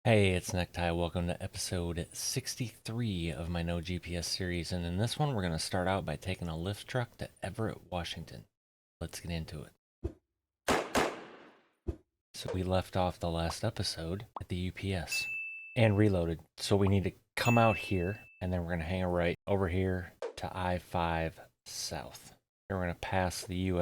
Hey, it's Necktie. Welcome to episode 63 of my No GPS series. And in this one, we're going to start out by taking a lift truck to Everett, Washington. Let's get into it. So we left off the last episode at the UPS and reloaded. So we need to come out here and then we're going to hang a right over here to I-5 South. Then we're going to pass the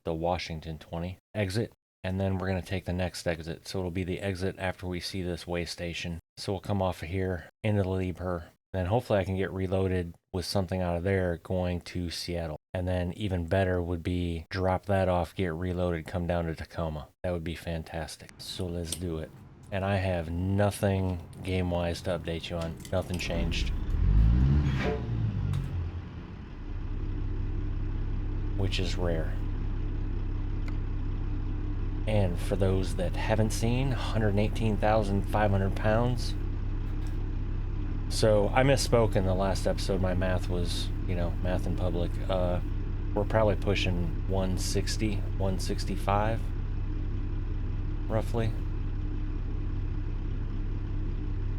the Washington 20 exit. And then we're going to take the next exit. So it'll be the exit after we see this way station. So we'll come off of here into the Lieber. Then hopefully I can get reloaded with something out of there going to Seattle. And then even better would be drop that off, get reloaded, come down to Tacoma. That would be fantastic. So let's do it. And I have nothing game-wise to update you on. Nothing changed. Which is rare. And for those that haven't seen, 118,500 pounds. So I misspoke in the last episode. My math was, math in public. We're probably pushing 160, 165, roughly.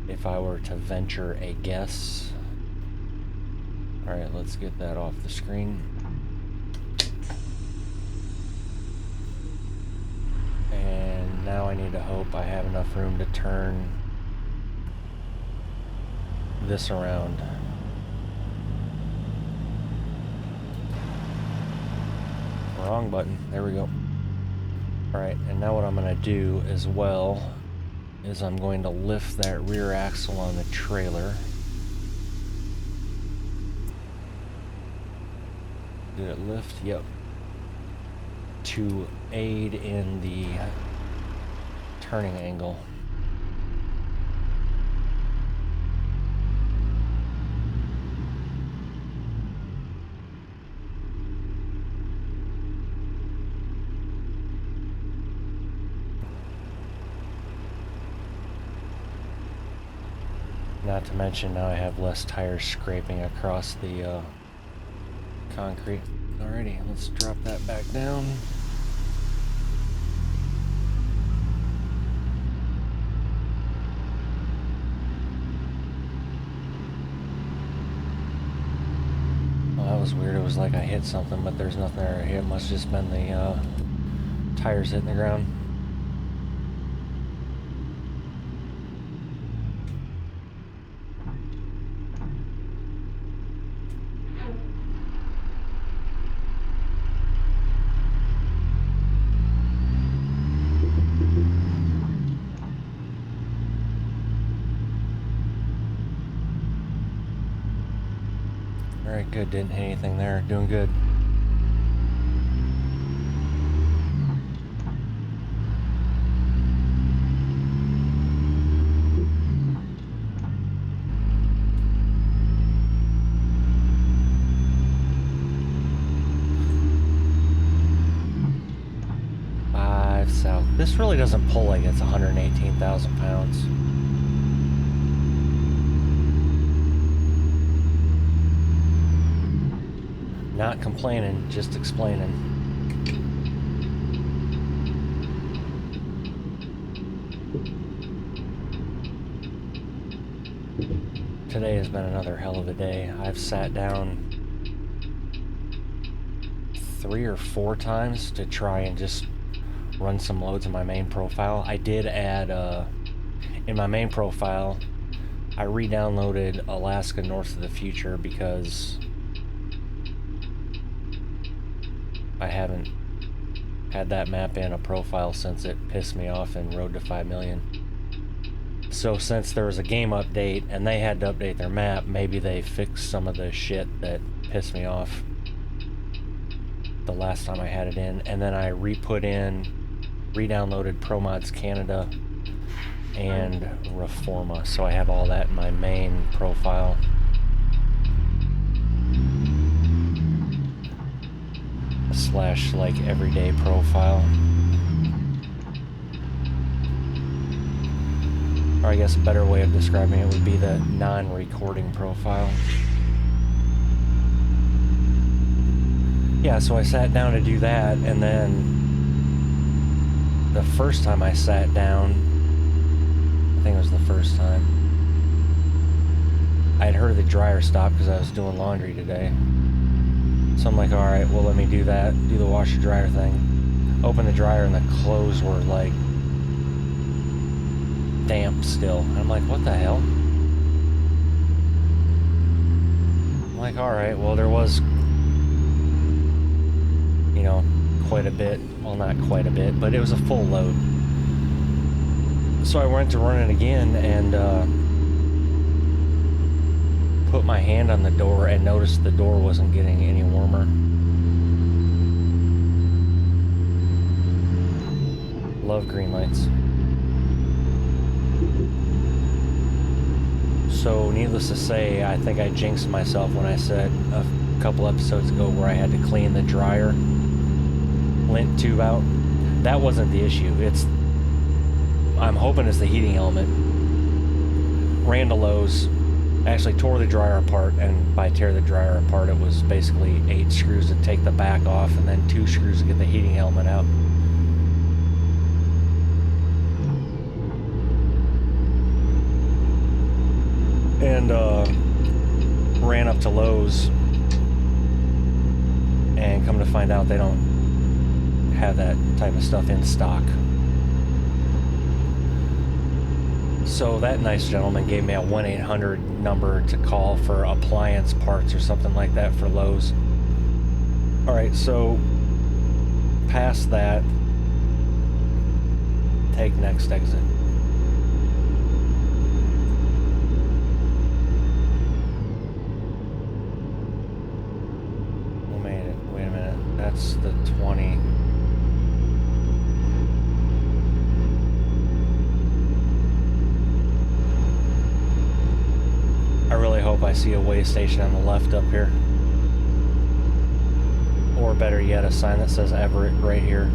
If I were to venture a guess. All right, let's get that off the screen. And now I need to hope I have enough room to turn this around. Wrong button. There we go. Alright, and now what I'm going to do as well is I'm going to lift that rear axle on the trailer. Did it lift? Yep. To aid in the turning angle. Not to mention now I have less tires scraping across the concrete. Alrighty, let's drop that back down. Well, that was weird. It was like I hit something, but there's nothing there. It must have just been the tires hitting the ground. Alright, good. Didn't hit anything there. Doing good. I-5 South. This really doesn't pull like it's 118,000 pounds. Not complaining, just explaining. Today has been another hell of a day. I've sat down 3 or 4 times to try and just run some loads in my main profile. I did add, in my main profile, I re-downloaded Alaska North of the Future because I haven't had that map in a profile since it pissed me off in Road to 5 Million. So since there was a game update and they had to update their map, maybe they fixed some of the shit that pissed me off the last time I had it in. And then I re-downloaded Pro Mods Canada and Reforma. So I have all that in my main profile. / like everyday profile, or I guess a better way of describing it would be the non-recording profile. Yeah, so I sat down to do that, and then the first time I sat down, first time. I'd heard the dryer stop because I was doing laundry today. So I'm like, alright, well let me do that, do the washer dryer thing. Open the dryer and the clothes were like damp still. And I'm like, what the hell? I'm like, alright, well there was, you know, quite a bit. Well, not quite a bit, but it was a full load. So I went to run it again and put my hand on the door and noticed the door wasn't getting any warmer. Love green lights. So needless to say, I think I jinxed myself when I said a couple episodes ago where I had to clean the dryer lint tube out. That wasn't the issue. I'm hoping it's the heating element. Ran to Lowe's, actually tore the dryer apart, and by tear the dryer apart, it was basically 8 screws to take the back off and then 2 screws to get the heating element out. And ran up to Lowe's, and come to find out they don't have that type of stuff in stock. So that nice gentleman gave me a 1-800 number to call for appliance parts or something like that for Lowe's. Alright, so past that, take next exit. Wait a minute, that's the 20. I really hope I see a way station on the left up here. Or better yet, a sign that says Everett right here.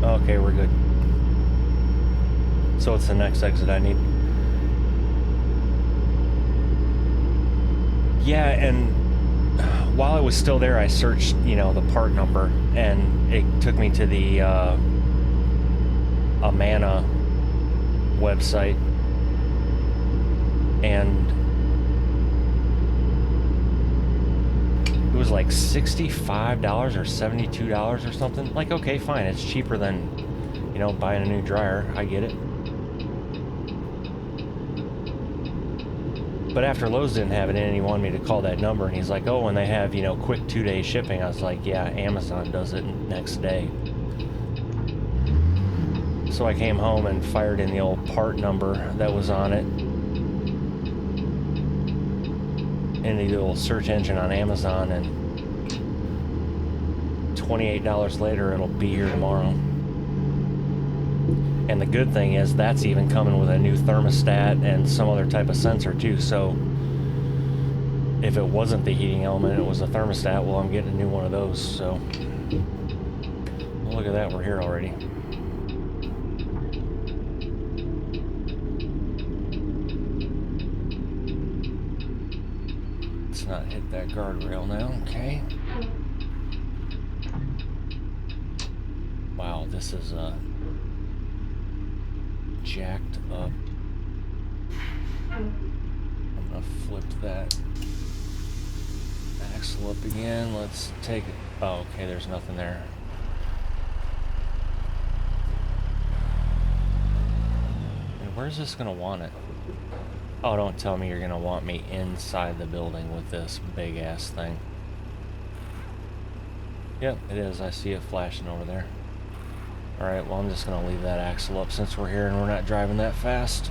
Okay, we're good. So it's the next exit I need. Yeah, and while I was still there, I searched, you know, the part number, and it took me to the Amana website. And it was like $65 or $72 or something. Like, okay, fine, it's cheaper than, you know, buying a new dryer. I get it. But after Lowe's didn't have it in, and he wanted me to call that number, and he's like, oh, and they have, you know, quick 2-day shipping. I was like, yeah, Amazon does it next day. So I came home and fired in the old part number that was on it in the little search engine on Amazon, and $28 later it'll be here tomorrow. And the good thing is that's even coming with a new thermostat and some other type of sensor too, so if it wasn't the heating element, it was a thermostat, well, I'm getting a new one of those. So well, look at that, we're here already. Not hit that guardrail now, okay. Wow, this is jacked up. I'm gonna flip that axle up again. Let's take it. Oh, okay, there's nothing there. And where's this gonna want it? Oh, don't tell me you're gonna want me inside the building with this big ass thing. Yep, it is. I see it flashing over there. Alright, well, I'm just gonna leave that axle up since we're here and we're not driving that fast.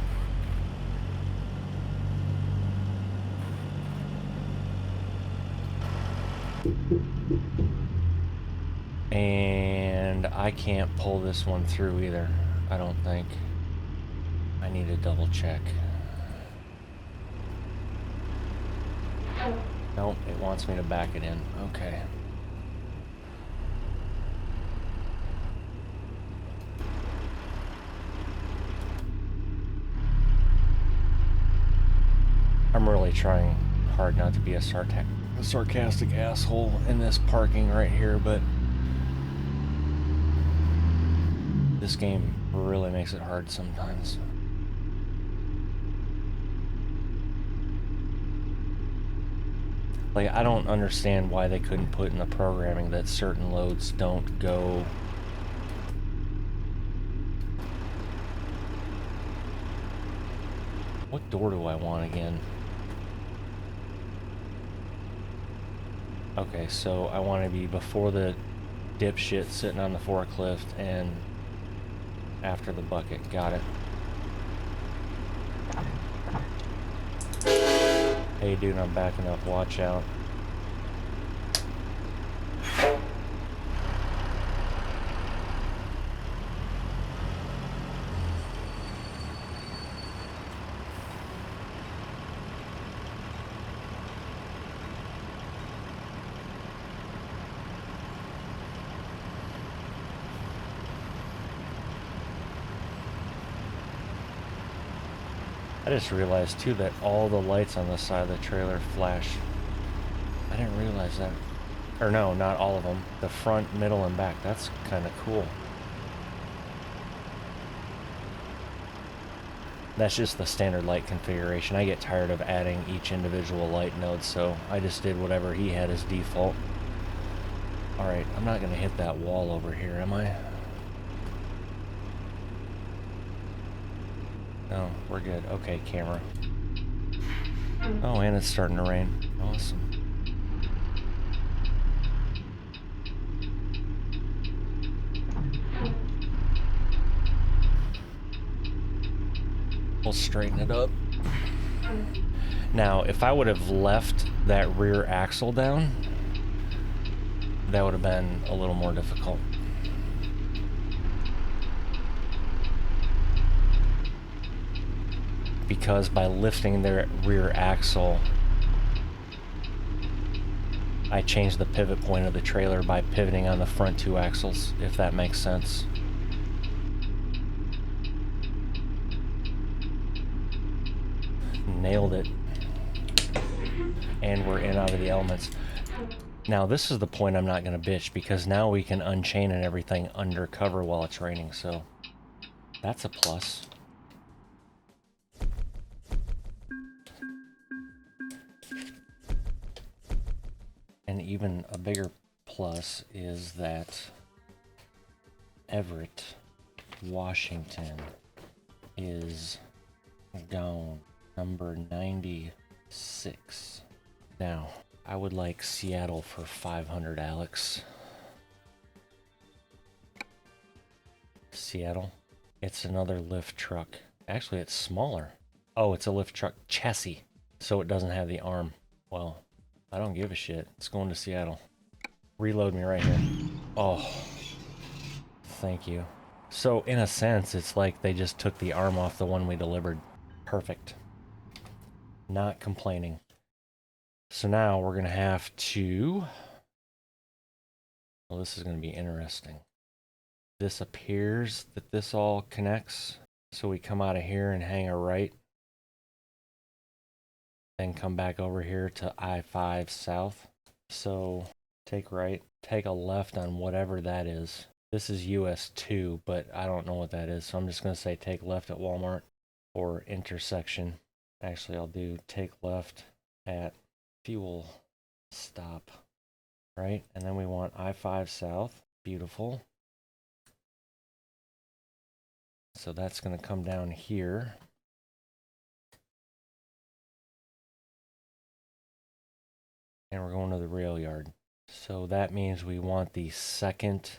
And I can't pull this one through either, I don't think. I need to double check. Nope, it wants me to back it in. Okay. I'm really trying hard not to be a sarcastic asshole in this parking right here, but This game really makes it hard sometimes. Like, I don't understand why they couldn't put in the programming that certain loads don't go. What door do I want again? Okay, so I want to be before the dipshit sitting on the forklift and after the bucket. Got it. Hey dude, I'm backing up. Watch out. I just realized too that all the lights on the side of the trailer flash. I didn't realize that. Or no, not all of them. The front, middle, and back. That's kind of cool. That's just the standard light configuration. I get tired of adding each individual light node, so I just did whatever he had as default. Alright, I'm not going to hit that wall over here, am I? No, we're good. Okay, camera. Oh, and it's starting to rain. Awesome. We'll straighten it up. Now, if I would have left that rear axle down, that would have been a little more difficult. Because by lifting their rear axle, I changed the pivot point of the trailer by pivoting on the front two axles, if that makes sense. Nailed it. And we're in out of the elements. Now this is the point I'm not going to bitch, because now we can unchain and everything undercover while it's raining, so that's a plus. And even a bigger plus is that Everett, Washington is gone. Number 96. Now, I would like Seattle for 500, Alex. Seattle. It's another lift truck. Actually, it's smaller. Oh, it's a lift truck chassis, so it doesn't have the arm. Well, I don't give a shit. It's going to Seattle. Reload me right here. Oh, thank you. So, in a sense, it's like they just took the arm off the one we delivered. Perfect. Not complaining. So now we're going to have to... Well, this is going to be interesting. This appears that this all connects. So we come out of here and hang a right. Then come back over here to I-5 south. So take right, take a left on whatever that is. This is US 2, but I don't know what that is. So I'm just going to say take left at Walmart or intersection. Actually, I'll do take left at fuel stop, right? And then we want I-5 south. Beautiful. So that's going to come down here. And we're going to the rail yard. So that means we want the second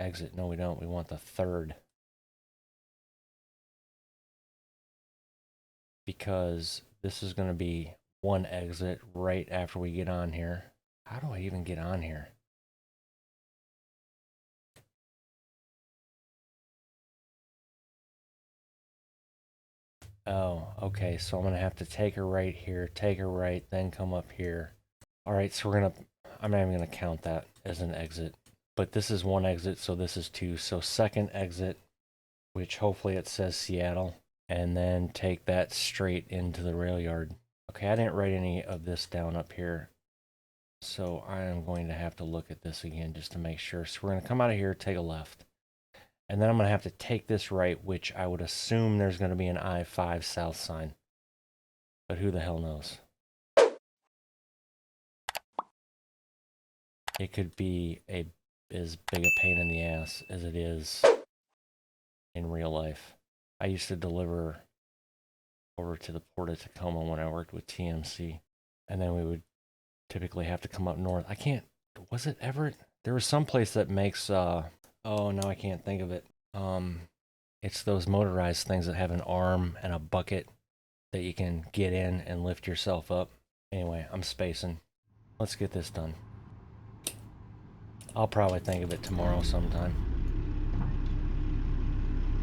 exit. No, we don't. We want the third. Because this is going to be one exit right after we get on here. How do I even get on here? Oh, okay. So I'm going to have to take a right here, take a right, then come up here. All right, so I'm not even going to count that as an exit. But this is one exit, so this is two. So second exit, which hopefully it says Seattle, and then take that straight into the rail yard. Okay, I didn't write any of this down up here. So I am going to have to look at this again just to make sure. So we're going to come out of here, take a left. And then I'm going to have to take this right, which I would assume there's going to be an I-5 south sign. But who the hell knows? It could be as big a pain in the ass as it is in real life. I used to deliver over to the Port of Tacoma when I worked with TMC. And then we would typically have to come up north. Was it Everett? There was some place that makes, oh, now I can't think of it. It's those motorized things that have an arm and a bucket that you can get in and lift yourself up. Anyway, I'm spacing. Let's get this done. I'll probably think of it tomorrow sometime.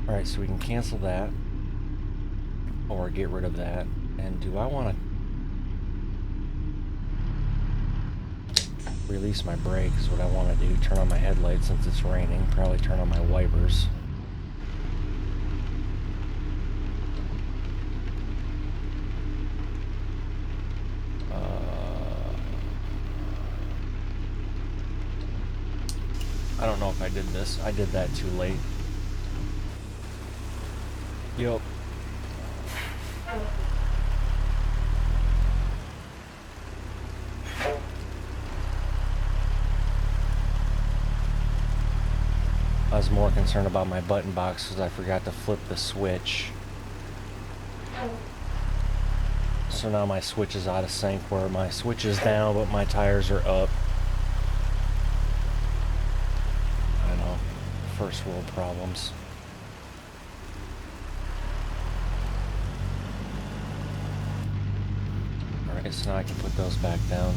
Alright, so we can cancel that. Or get rid of that. And do I want to release my brake is what I want to do. Turn on my headlights since it's raining. Probably turn on my wipers. I don't know if I did this. I did that too late. Yup. I was more concerned about my button box because I forgot to flip the switch. So now my switch is out of sync where my switch is down but my tires are up. I know. First world problems. Alright, so now I can put those back down.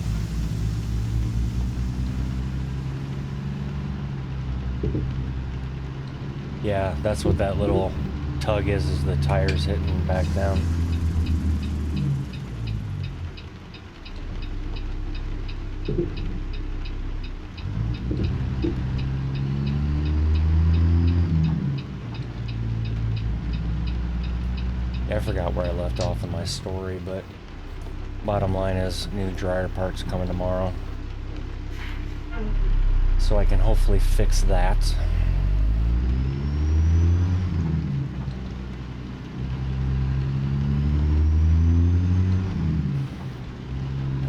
Yeah, that's what that little tug is the tires hitting back down. Yeah, I forgot where I left off in my story, but bottom line is new dryer parts coming tomorrow. So I can hopefully fix that.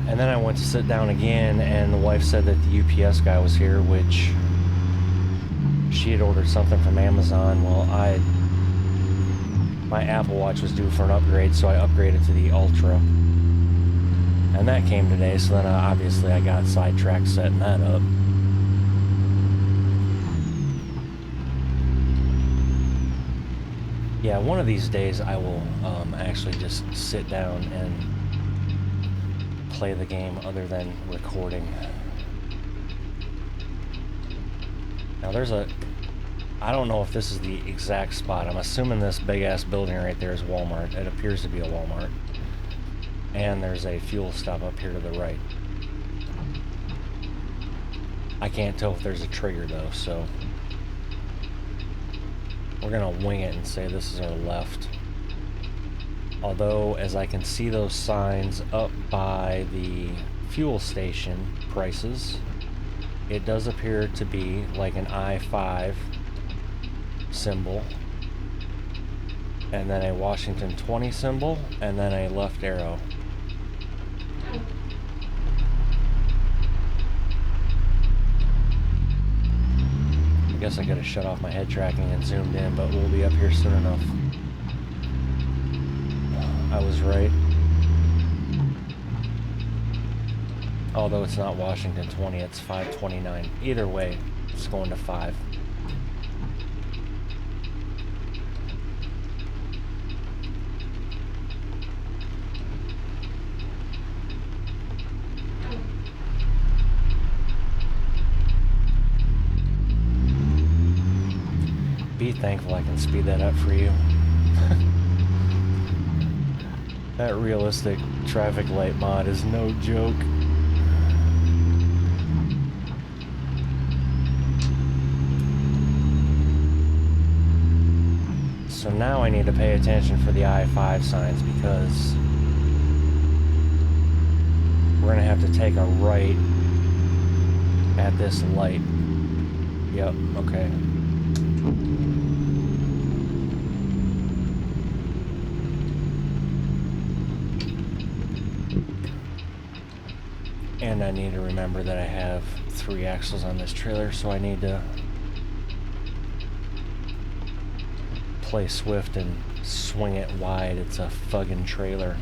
And then I went to sit down again, and the wife said that the UPS guy was here, which she had ordered something from Amazon. Well, my Apple Watch was due for an upgrade, so I upgraded to the Ultra. And that came today, so then obviously I got sidetracked setting that up. Yeah, one of these days I will actually just sit down and play the game other than recording. Now I don't know if this is the exact spot. I'm assuming this big ass building right there is Walmart. It appears to be a Walmart. And there's a fuel stop up here to the right. I can't tell if there's a trigger though, so we're gonna wing it and say this is our left. Although, as I can see those signs up by the fuel station prices, it does appear to be like an I-5 symbol, and then a Washington 20 symbol, and then a left arrow. I guess I gotta shut off my head tracking and zoomed in, but we'll be up here soon enough. I was right. Although it's not Washington 20, it's 529. Either way, it's going to 5. Be thankful I can speed that up for you. That realistic traffic light mod is no joke. So now I need to pay attention for the I-5 signs because we're gonna have to take a right at this light. Yep, okay. And I need to remember that I have 3 axles on this trailer, so I need to play swift and swing it wide. It's a fucking trailer.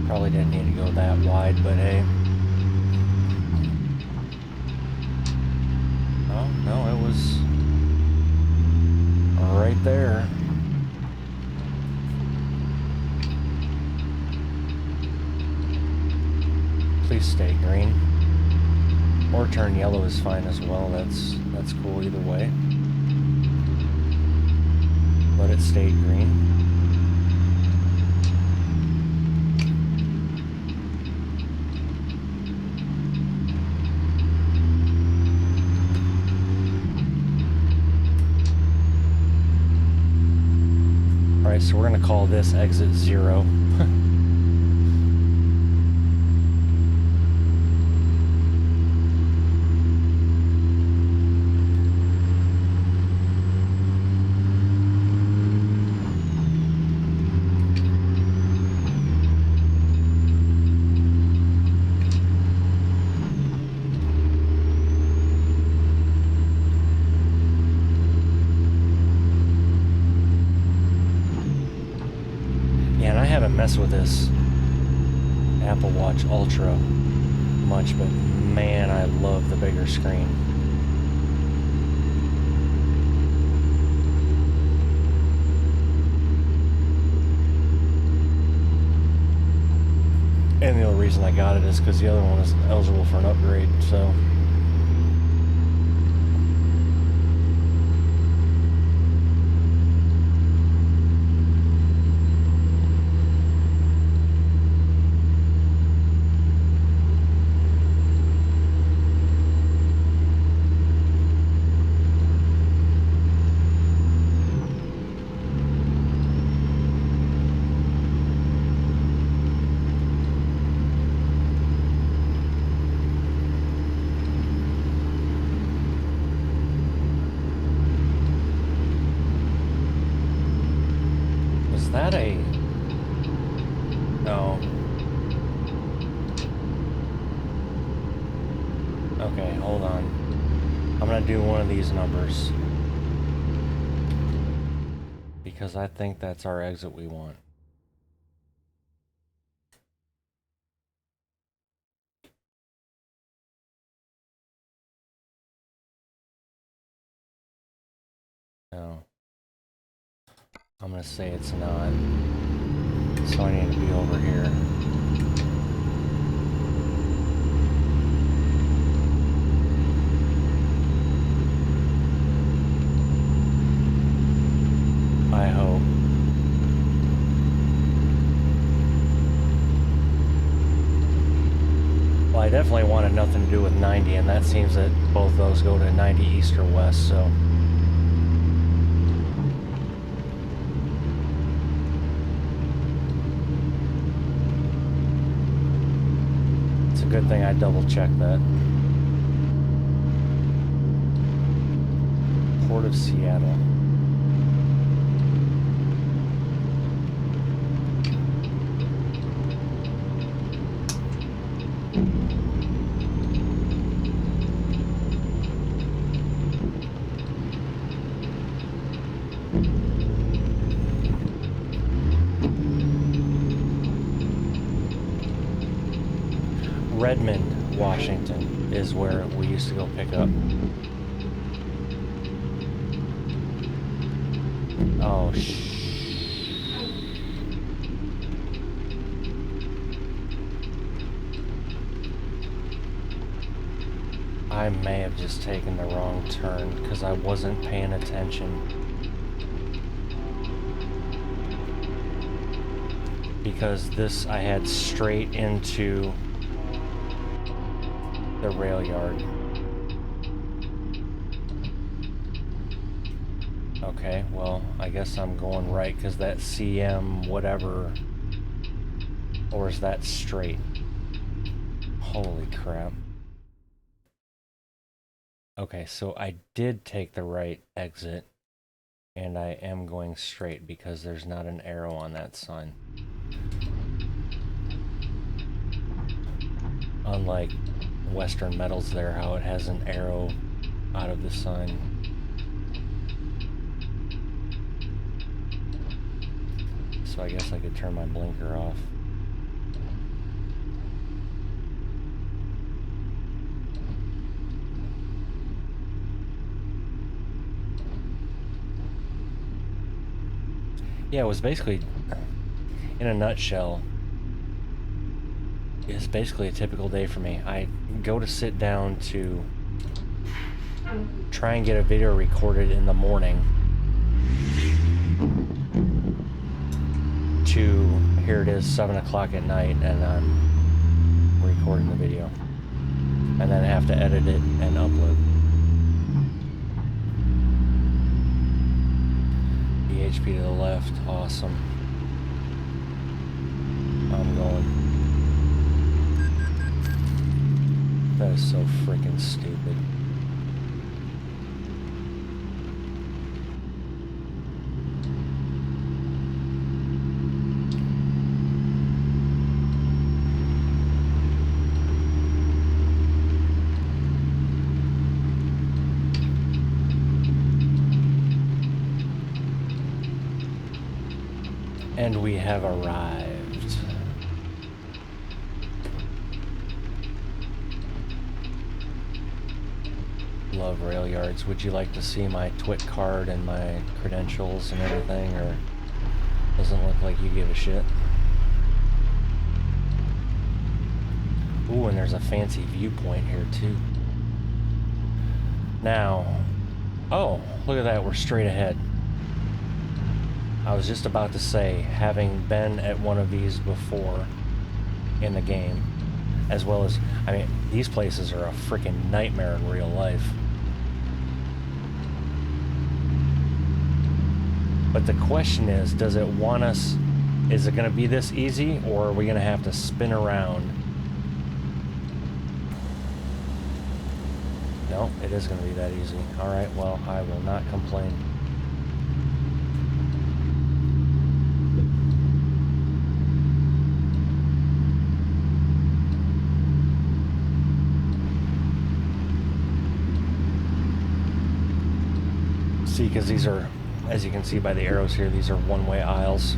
Probably didn't need to go that wide, but hey. Oh, no, it was right there. Please stay green. Or turn yellow is fine as well. That's cool either way. But it stayed green. Alright, so we're going to call this exit 0. Mess with this Apple Watch Ultra much, but man, I love the bigger screen. And the only reason I got it is because the other one was eligible for an upgrade, so. No. Okay, hold on. I'm gonna do one of these numbers. Because I think that's our exit we want. No. I'm gonna say it's not. So I need to be over here. I hope. Well, I definitely wanted nothing to do with 90, and that seems that both those go to 90 east or west, so. Good thing I double-checked that. Port of Seattle. Redmond, Washington is where we used to go pick up. Oh, I may have just taken the wrong turn because I wasn't paying attention. Because this, I had straight into the rail yard. Okay, well, I guess I'm going right because that CM whatever Or is that straight? Holy crap. Okay, so I did take the right exit, and I am going straight because there's not an arrow on that sign. Unlike Western Metals there, how it has an arrow out of the sign. So I guess I could turn my blinker off. Yeah, it was basically, in a nutshell, it's basically a typical day for me. I go to sit down to try and get a video recorded in the morning to, here it is, 7 o'clock at night, and I'm recording the video. And then I have to edit it and upload. BHP to the left, awesome. I'm going. That is so freaking stupid. And we have arrived. Love rail yards. Would you like to see my TWIT card and my credentials and everything, or doesn't look like you give a shit? Ooh, and there's a fancy viewpoint here too. Now, oh, look at that, we're straight ahead. I was just about to say, having been at one of these before in the game, as well as, I mean, these places are a freaking nightmare in real life. But the question is, does it want us, is it going to be this easy, or are we going to have to spin around? No, it is going to be that easy. Alright, well, I will not complain. See, because these are, as you can see by the arrows here, these are one-way aisles.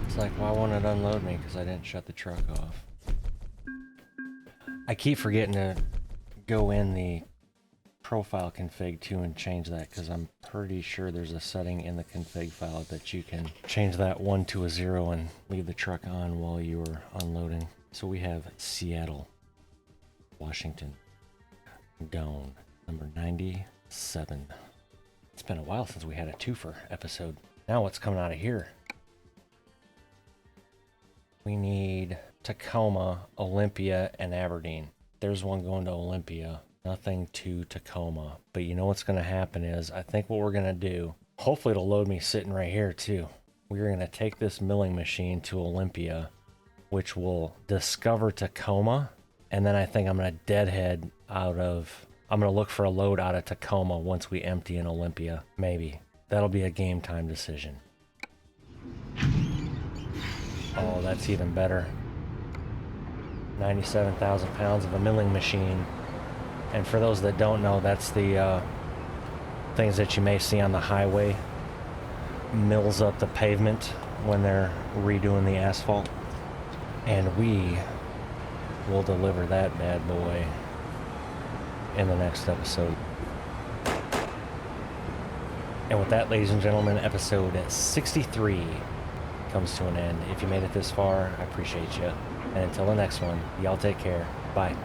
It's like, why won't it unload me? Because I didn't shut the truck off. I keep forgetting to go in the profile config too and change that, because I'm pretty sure there's a setting in the config file that you can change that 1 to a 0 and leave the truck on while you're unloading. So we have Seattle, Washington, Doan, number 97. It's been a while since we had a twofer episode. Now what's coming out of here? We need Tacoma, Olympia, and Aberdeen. There's one going to Olympia. Nothing to Tacoma. But you know what's going to happen is, I think what we're going to do, hopefully it'll load me sitting right here too. We're going to take this milling machine to Olympia, which will discover Tacoma. And then I think I'm going to deadhead out of, I'm going to look for a load out of Tacoma once we empty in Olympia. Maybe. That'll be a game time decision. Oh, that's even better. 97,000 pounds of a milling machine. And for those that don't know, that's the things that you may see on the highway. Mills up the pavement when they're redoing the asphalt. And we will deliver that bad boy in the next episode. And with that, ladies and gentlemen, episode 63 comes to an end. If you made it this far, I appreciate you. And until the next one, y'all take care. Bye.